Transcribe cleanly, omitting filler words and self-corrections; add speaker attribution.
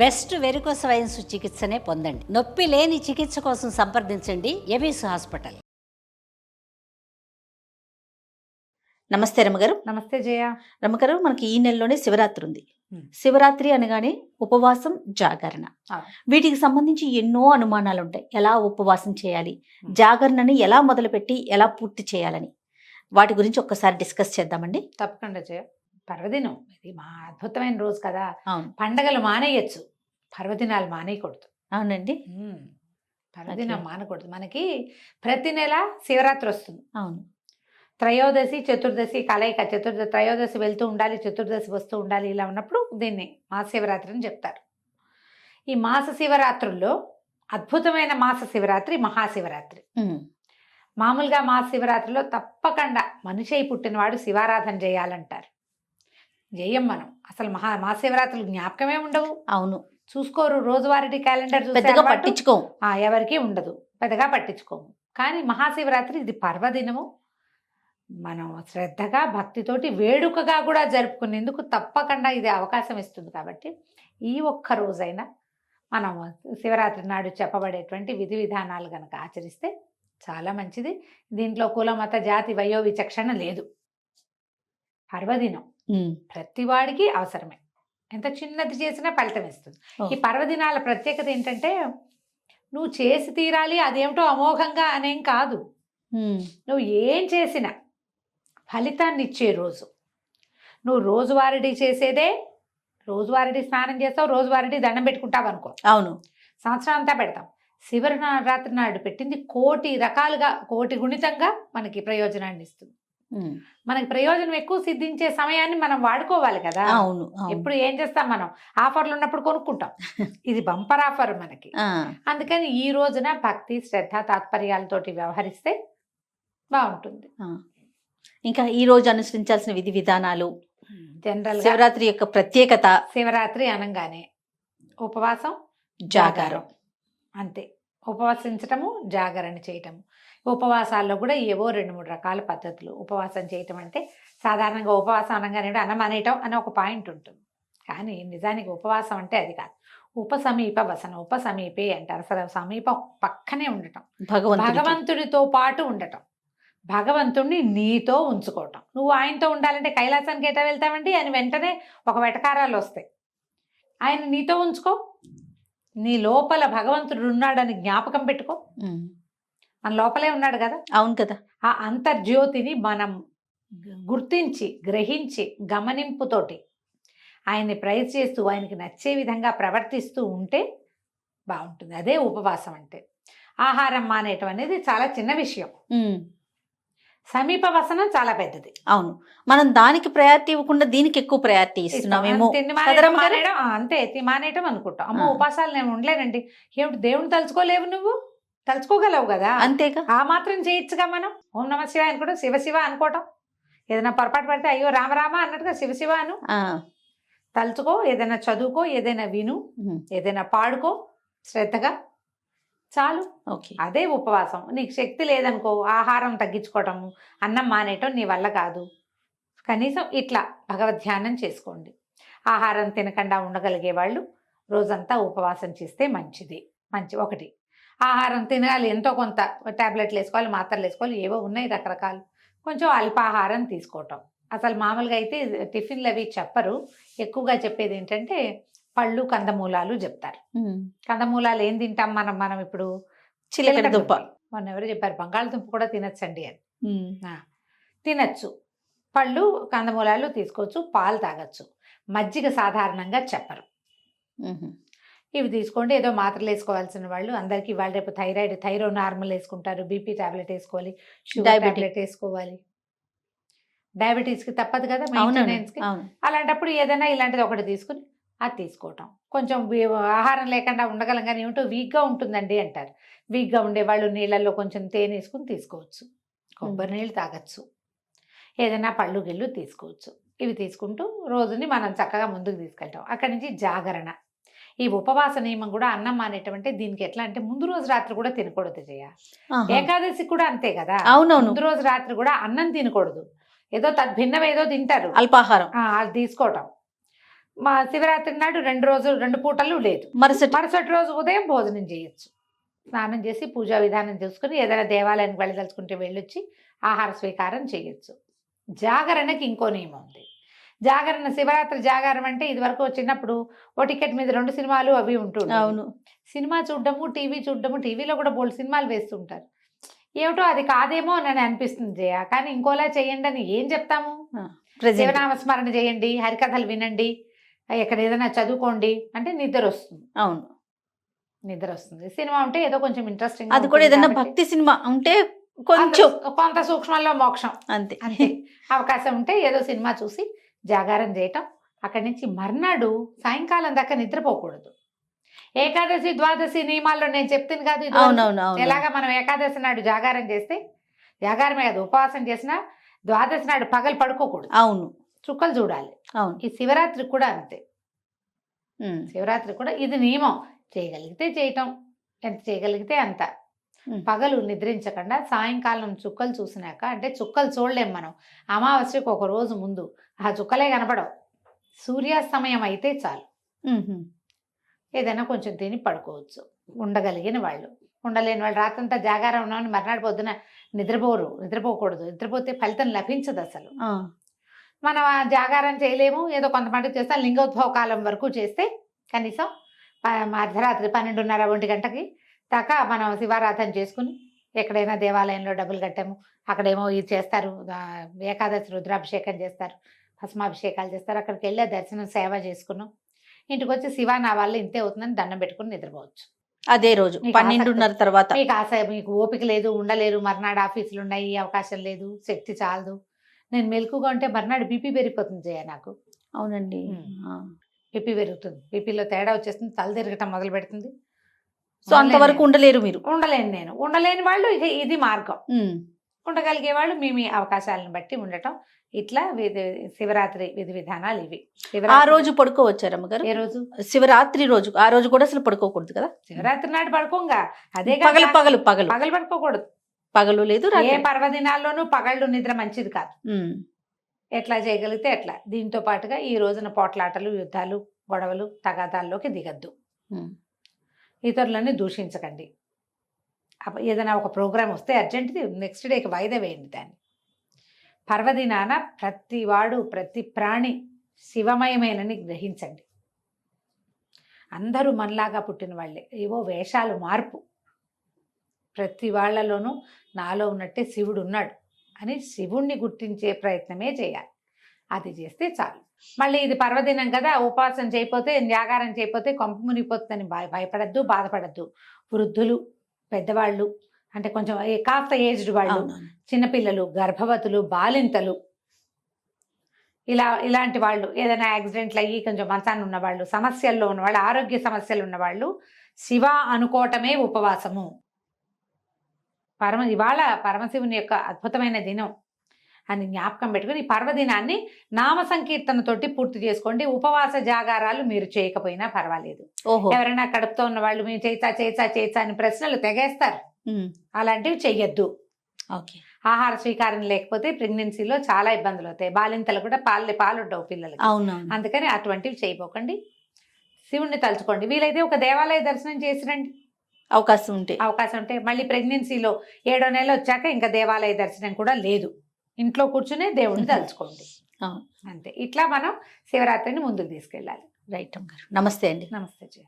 Speaker 1: Best varicose veins చికిత్సనే పొందండి. నొప్పి లేని చికిత్స కోసం సంప్రదించండి ఎబిస్ హాస్పిటల్.
Speaker 2: నమస్తే రమగారు.
Speaker 3: నమస్తే జయ.
Speaker 2: రమగారు, మనకి ఈ నెలలోనే శివరాత్రి ఉంది. శివరాత్రి అనగానే ఉపవాసం, జాగరణ, వీటికి సంబంధించి ఎన్నో అనుమానాలు ఉంటాయి. ఎలా ఉపవాసం చేయాలి, జాగరణని ఎలా మొదలుపెట్టి ఎలా పూర్తి చేయాలని, వాటి గురించి ఒక్కసారి డిస్కస్ చేద్దామండి.
Speaker 3: తప్పకుండా జయ. పర్వదినం ఇది మా అద్భుతమైన రోజు కదా.
Speaker 2: అవును,
Speaker 3: పండగలు మానేయచ్చు, పర్వదినాలు మానేయకూడదు.
Speaker 2: అవునండి.
Speaker 3: పర్వదినం మానకూడదు. మనకి ప్రతి నెల శివరాత్రి వస్తుంది.
Speaker 2: అవును,
Speaker 3: త్రయోదశి చతుర్దశి కలయిక. త్రయోదశి వెళ్తూ ఉండాలి, చతుర్దశి వస్తూ ఉండాలి. ఇలా ఉన్నప్పుడు దీన్ని మహాశివరాత్రి అని చెప్తారు. ఈ మాస శివరాత్రుల్లో అద్భుతమైన మాస శివరాత్రి మహాశివరాత్రి. మామూలుగా మహాశివరాత్రిలో తప్పకుండా మనిషి అయి పుట్టినవాడు శివారాధన చేయాలంటారు. చేయం మనం. అసలు మహాశివరాత్రులు జ్ఞాపకమే ఉండవు.
Speaker 2: అవును,
Speaker 3: చూసుకోరు. రోజువారీ క్యాలెండర్
Speaker 2: పెద్దగా పట్టించుకోము.
Speaker 3: ఎవరికి ఉండదు, పెద్దగా పట్టించుకోము. కానీ మహాశివరాత్రి ఇది పర్వదినము. మనం శ్రద్ధగా భక్తితోటి వేడుకగా కూడా జరుపుకునేందుకు తప్పకుండా ఇది అవకాశం ఇస్తుంది. కాబట్టి ఈ ఒక్క రోజైనా మనం శివరాత్రి నాడు చెప్పబడేటువంటి విధి విధానాలు కనుక ఆచరిస్తే చాలా మంచిది. దీంట్లో కుల మత జాతి వయో విచక్షణ లేదు. పర్వదినం ప్రతివాడికి అవసరమే. ఎంత చిన్నది చేసినా ఫలితం ఇస్తుంది. ఈ పర్వదినాల ప్రత్యేకత ఏంటంటే నువ్వు చేసి తీరాలి అదేమిటో అమోఘంగా అనేం కాదు. నువ్వు ఏం చేసినా ఫలితాన్ని ఇచ్చే రోజు. నువ్వు రోజువారీ చేసేదే, రోజువారీ స్నానం చేస్తావు, రోజువారీ దండం పెట్టుకుంటావు అనుకో.
Speaker 2: అవును,
Speaker 3: సంవత్సరం అంతా పెడతాం. శివరాత్రి నాడు పెట్టింది కోటి రకాలుగా, కోటి గుణితంగా మనకి ప్రయోజనాన్ని ఇస్తుంది. మనకి ప్రయోజనం ఎక్కువ సిద్ధించే సమయాన్ని మనం వాడుకోవాలి కదా.
Speaker 2: అవును,
Speaker 3: ఎప్పుడు ఏం చేస్తాం మనం, ఆఫర్లు ఉన్నప్పుడు కొనుక్కుంటాం. ఇది బంపర్ ఆఫర్ మనకి. అందుకని ఈ రోజున భక్తి, శ్రద్ధ, తాత్పర్యాలతోటి వ్యవహరిస్తే బాగుంటుంది.
Speaker 2: ఇంకా ఈ రోజు అనుసరించాల్సిన విధి విధానాలు,
Speaker 3: జనరల్
Speaker 2: శివరాత్రి యొక్క ప్రత్యేకత.
Speaker 3: శివరాత్రి అనగానే ఉపవాసం,
Speaker 2: జాగారం,
Speaker 3: అంతే. ఉపవాసించటము, జాగరణ చేయటము. ఉపవాసాల్లో కూడా ఏవో 2-3 రకాల పద్ధతులు. ఉపవాసం చేయటం అంటే సాధారణంగా ఉపవాసం అనగానే అన్నం అనేయటం అనే ఒక పాయింట్ ఉంటుంది. కానీ నిజానికి ఉపవాసం అంటే అది కాదు. ఉపసమీప వసన, ఉపసమీపే అంటారు. అసలు సమీపం పక్కనే ఉండటం, భగవంతుడితో పాటు ఉండటం, భగవంతుడిని నీతో ఉంచుకోవటం. నువ్వు ఆయనతో ఉండాలంటే కైలాసానికి ఎటా వెళ్తావండి అని వెంటనే ఒక వెటకారాలు వస్తాయి. ఆయన నీతో ఉంచుకో. నీ లోపల భగవంతుడు ఉన్నాడని జ్ఞాపకం పెట్టుకో. మన లోపలే ఉన్నాడు కదా.
Speaker 2: అవును కదా.
Speaker 3: ఆ అంతర్జ్యోతిని మనం గుర్తించి, గ్రహించి, గమనింపుతోటి ఆయన్ని ప్రైజ్ చేస్తూ, ఆయనకి నచ్చే విధంగా ప్రవర్తిస్తూ ఉంటే బాగుంటుంది. అదే ఉపవాసం అంటే. ఆహారం మానేయటం అనేది చాలా చిన్న విషయం. సమీప వసనం చాలా పెద్దది.
Speaker 2: అవును, మనం దానికి ప్రయారిటీ ఇవ్వకుండా దీనికి ఎక్కువ ప్రయారిటీ ఇస్తున్నామేమో.
Speaker 3: అంతే, మానేయటం అనుకుంటాం. అమ్మో ఉపవాసాలు నేను ఉండలేనండి. ఏమిటి, దేవుని తలుచుకోలేవు నువ్వు? తలుచుకోగలవు కదా,
Speaker 2: అంతేగా.
Speaker 3: ఆ మాత్రం చేయొచ్చుగా. మనం ఓం నమ శివ అనుకోవడం, శివ శివ అనుకోవటం. ఏదైనా పొరపాటు పడితే అయ్యో రామరామ అన్నట్టుగా శివ శివ అను. తలుచుకో, ఏదైనా చదువుకో, ఏదైనా విను, ఏదైనా పాడుకో శ్రద్ధగా, చాలు. అదే ఉపవాసం. నీకు శక్తి లేదనుకో, ఆహారం తగ్గించుకోవటం, అన్నం మానేయటం నీ వల్ల కాదు. కనీసం ఇట్లా భగవద్ ధ్యానం చేసుకోండి. ఆహారం తినకుండా ఉండగలిగే వాళ్ళు రోజంతా ఉపవాసం చేస్తే మంచిది. ఒకటి ఆహారం తినాలి, ఎంతో కొంత టాబ్లెట్లు వేసుకోవాలి, మాత్రలు వేసుకోవాలి, ఏవో ఉన్నాయి రకరకాలు. కొంచెం అల్పాహారం తీసుకోవటం. అసలు మామూలుగా అయితే టిఫిన్లు అవి చెప్పరు. ఎక్కువగా చెప్పేది ఏంటంటే పళ్ళు, కందమూలాలు చెప్తారు. కందమూలాలు ఏం తింటాం మనం ఇప్పుడు?
Speaker 2: చిలకడ దుంప.
Speaker 3: మొన్న ఎవరు చెప్పారు బంగాళదుంప కూడా తినచ్చండి అని. తినచ్చు. పళ్ళు, కందమూలాలు తీసుకోవచ్చు, పాలు తాగొచ్చు. మజ్జిగ సాధారణంగా చెప్పరు. ఇవి తీసుకోండి. ఏదో మాత్రలు వేసుకోవాల్సిన వాళ్ళు అందరికీ ఇవాళ రేపు థైరో నార్మల్ వేసుకుంటారు, బీపీ టాబ్లెట్ వేసుకోవాలి, షుగర్ టాబ్లెట్ వేసుకోవాలి. డయాబెటీస్కి తప్పదు కదా మెయింటెనెన్స్కి. అలాంటప్పుడు ఏదైనా ఇలాంటిది ఒకటి తీసుకుని అది తీసుకోవటం. కొంచెం ఆహారం లేకుండా ఉండగలం కానీ ఏమిటో వీక్గా ఉంటుందండి అంటారు. వీక్గా ఉండేవాళ్ళు నీళ్ళల్లో కొంచెం తేనె వేసుకుని తీసుకోవచ్చు, కొబ్బరి నీళ్ళు తాగొచ్చు, ఏదైనా పళ్ళు గిళ్ళు తీసుకోవచ్చు. ఇవి తీసుకుంటూ రోజుని మనం చక్కగా ముందుకు తీసుకెళ్తాం. అక్కడి నుంచి జాగరణ. ఈ ఉపవాస నియమం కూడా అన్నం మానేటంటే దీనికి ఎట్లా అంటే ముందు రోజు రాత్రి కూడా తినకూడదు జయ. ఏకాదశి కూడా అంతే కదా. ముందు రోజు రాత్రి కూడా అన్నం తినకూడదు. ఏదో తద్భిన్నం ఏదో తింటారు,
Speaker 2: అల్పాహారం
Speaker 3: అది తీసుకోవటం. మా శివరాత్రి నాడు 2 పూటలు లేదు. మరుసటి రోజు ఉదయం భోజనం చేయొచ్చు. స్నానం చేసి పూజా విధానం చేసుకుని ఏదైనా దేవాలయానికి వెళ్ళదలుచుకుంటే వెళ్ళొచ్చి ఆహార స్వీకారం చేయొచ్చు. జాగరణకి ఇంకో నియమం ఉంది. జాగరణ, శివరాత్రి జాగారం అంటే ఇది వరకు చిన్నప్పుడు ఓ టికెట్ మీద 2 సినిమాలు అవి ఉంటుండే.
Speaker 2: అవును.
Speaker 3: సినిమా చూడడము, టీవీ చూడడము, టీవీలో కూడా బోల్డ్ సినిమాలు వేస్తుంటారు. ఏమిటో అది కాదేమో అని అనిపిస్తుంది జయ. కానీ ఇంకోలా చేయండి అని ఏం చెప్తాము? శివనామస్మరణ చేయండి, హరికథలు వినండి, ఎక్కడ ఏదైనా చదువుకోండి అంటే నిద్ర వస్తుంది.
Speaker 2: అవును,
Speaker 3: నిద్ర వస్తుంది. సినిమా ఉంటే ఏదో కొంచెం ఇంట్రెస్టింగ్,
Speaker 2: అది కూడా ఏదైనా భక్తి సినిమా ఉంటే కొంచెం
Speaker 3: కొంత సూక్ష్మంలో మోక్షం
Speaker 2: అంతే.
Speaker 3: అంతే. అవకాశం ఉంటే ఏదో సినిమా చూసి జాగారం చేయటం. అక్కడి నుంచి మర్నాడు సాయంకాలం దాకా నిద్రపోకూడదు. ఏకాదశి ద్వాదశి నియమాల్లో నేను చెప్తాను కాదు, ఎలాగా మనం ఏకాదశి నాడు జాగారం చేస్తే, జాగారమే కాదు ఉపవాసం చేసినా ద్వాదశి నాడు పగలు పడుకోకూడదు.
Speaker 2: అవును,
Speaker 3: చుక్కలు చూడాలి.
Speaker 2: అవును.
Speaker 3: ఈ శివరాత్రి కూడా అంతే. శివరాత్రి కూడా ఇది నియమం. చేయగలిగితే చేయటం, ఎంత చేయగలిగితే అంత. పగలు నిద్రించకుండా సాయంకాలం చుక్కలు చూసినాక, అంటే చుక్కలు చూడలేం మనం, అమావాస్యకు ఒక రోజు ముందు ఆ చుక్కలే కనపడవు. సూర్యాస్తమయం అయితే చాలు. ఏదైనా కొంచెం తిని పడుకోవచ్చు ఉండగలిగిన వాళ్ళు. ఉండలేని వాళ్ళు రాత్రంతా జాగారం ఉన్నామని మర్నాడు పొద్దున నిద్రపోకూడదు. నిద్రపోతే ఫలితం లభించదు అసలు. మనం ఆ జాగారం చేయలేము, ఏదో కొంతమంది చేస్తే లింగోద్భవ కాలం వరకు చేస్తే కనీసం అర్ధరాత్రి 12:30, 1 గంటకి దాకా మనం శివారాధన చేసుకుని ఎక్కడైనా దేవాలయంలో డబ్బులు కట్టాము, అక్కడేమో ఇది చేస్తారు, ఏకాదశి రుద్రాభిషేకం చేస్తారు, భస్మాభిషేకాలు చేస్తారు, అక్కడికి వెళ్ళి దర్శనం సేవ చేసుకున్నాం, ఇంటికి వచ్చి శివా నా వల్ల ఇంతే అవుతుందని దండం పెట్టుకుని నిద్రపోవచ్చు.
Speaker 2: అదే రోజు 12:30 తర్వాత.
Speaker 3: మీకు ఓపిక లేదు, ఉండలేరు, మర్నాడు ఆఫీసులు ఉన్నాయి, అవకాశం లేదు, శక్తి చాలదు, నేను మెలకుగా ఉంటే మర్నాడు బీపీ పెరిగిపోతుంది జయ నాకు.
Speaker 2: అవునండి,
Speaker 3: బీపీ పెరుగుతుంది, బీపీలో తేడా వచ్చేస్తుంది, తల తిరగటం మొదలు పెడుతుంది.
Speaker 2: సో అంతవరకు ఉండలేరు మీరు.
Speaker 3: ఉండలేని వాళ్ళు ఇది మార్గం. ఉండగలిగే వాళ్ళు మీ అవకాశాలను బట్టి ఉండటం. ఇట్లా శివరాత్రి విధి విధానాలు ఇవి.
Speaker 2: ఆ రోజు పడుకోవచ్చారు అమ్మగారు?
Speaker 3: ఏ రోజు?
Speaker 2: శివరాత్రి రోజు. ఆ రోజు కూడా అసలు పడుకోకూడదు కదా?
Speaker 3: శివరాత్రి నాడు పడుకోంగా, అదే
Speaker 2: పగలు
Speaker 3: పడుకోకూడదు.
Speaker 2: పగలు లేదు,
Speaker 3: ఏ పర్వదినాల్లోనూ పగళ్ళు నిద్ర మంచిది కాదు. ఎట్లా చేయగలిగితే ఎట్లా. దీంతో పాటుగా ఈ రోజున పోట్లాటలు, యుద్ధాలు, గొడవలు, తగాదాల్లోకి దిగద్దు. ఇతరులని దూషించకండి. ఏదైనా ఒక ప్రోగ్రాం వస్తే అర్జెంట్ది నెక్స్ట్ డేకి వాయిదా వేయండి దాన్ని. పర్వదినాన ప్రతి ప్రాణి శివమయమేనని గ్రహించండి. అందరూ మనలాగా పుట్టిన వాళ్ళే, ఏవో వేషాలు మార్పు. ప్రతి వాళ్ళలోనూ నాలో ఉన్నట్టే శివుడు ఉన్నాడు అని శివుణ్ణి గుర్తించే ప్రయత్నమే చేయాలి. అది చేస్తే చాలు. మళ్ళీ ఇది పర్వదినం కదా, ఉపవాసం చేయకపోతే, జాగారం చేయకపోతే కొంప మునిగిపోతుందని భయపడద్దు, బాధపడద్దు. వృద్ధులు, పెద్దవాళ్ళు, అంటే కొంచెం కాస్త ఏజ్డ్ వాళ్ళు, చిన్నపిల్లలు, గర్భవతులు, బాలింతలు, ఇలాంటి వాళ్ళు, ఏదైనా యాక్సిడెంట్లు అయ్యి కొంచెం మంచాన్ని ఉన్నవాళ్ళు, సమస్యల్లో ఉన్నవాళ్ళు, ఆరోగ్య సమస్యలు ఉన్నవాళ్ళు శివ అనుకోవటమే ఉపవాసము. ఇవాళ పరమశివుని యొక్క అద్భుతమైన దినం అని జ్ఞాపకం పెట్టుకుని ఈ పర్వదినాన్ని నామ సంకీర్తనతోటి పూర్తి చేసుకోండి. ఉపవాస జాగారాలు మీరు చేయకపోయినా పర్వాలేదు. ఎవరైనా కడుపుతో ఉన్న వాళ్ళు మేము చేయిచా అని ప్రశ్నలు తెగేస్తారు, అలాంటివి చెయ్యొద్దు. ఆహార స్వీకారం లేకపోతే ప్రెగ్నెన్సీలో చాలా ఇబ్బందులు అవుతాయి. బాలింతలు కూడా పాలుండవు పిల్లలకి. అందుకని అటువంటివి చేయబోకండి. శివుణ్ణి తలుచుకోండి. వీలైతే ఒక దేవాలయ దర్శనం చేసిరండి, అవకాశం ఉంటే. మళ్ళీ ప్రెగ్నెన్సీలో 7వ నెల వచ్చాక ఇంకా దేవాలయ దర్శనం కూడా లేదు, ఇంట్లో కూర్చునే దేవుణ్ణి తలుచుకోండి. అంతే. ఇట్లా మనం శివరాత్రిని ముందుకు తీసుకెళ్ళాలి.
Speaker 2: రైట్ అమ్మగారు. నమస్తే అండి.
Speaker 3: నమస్తే జయ.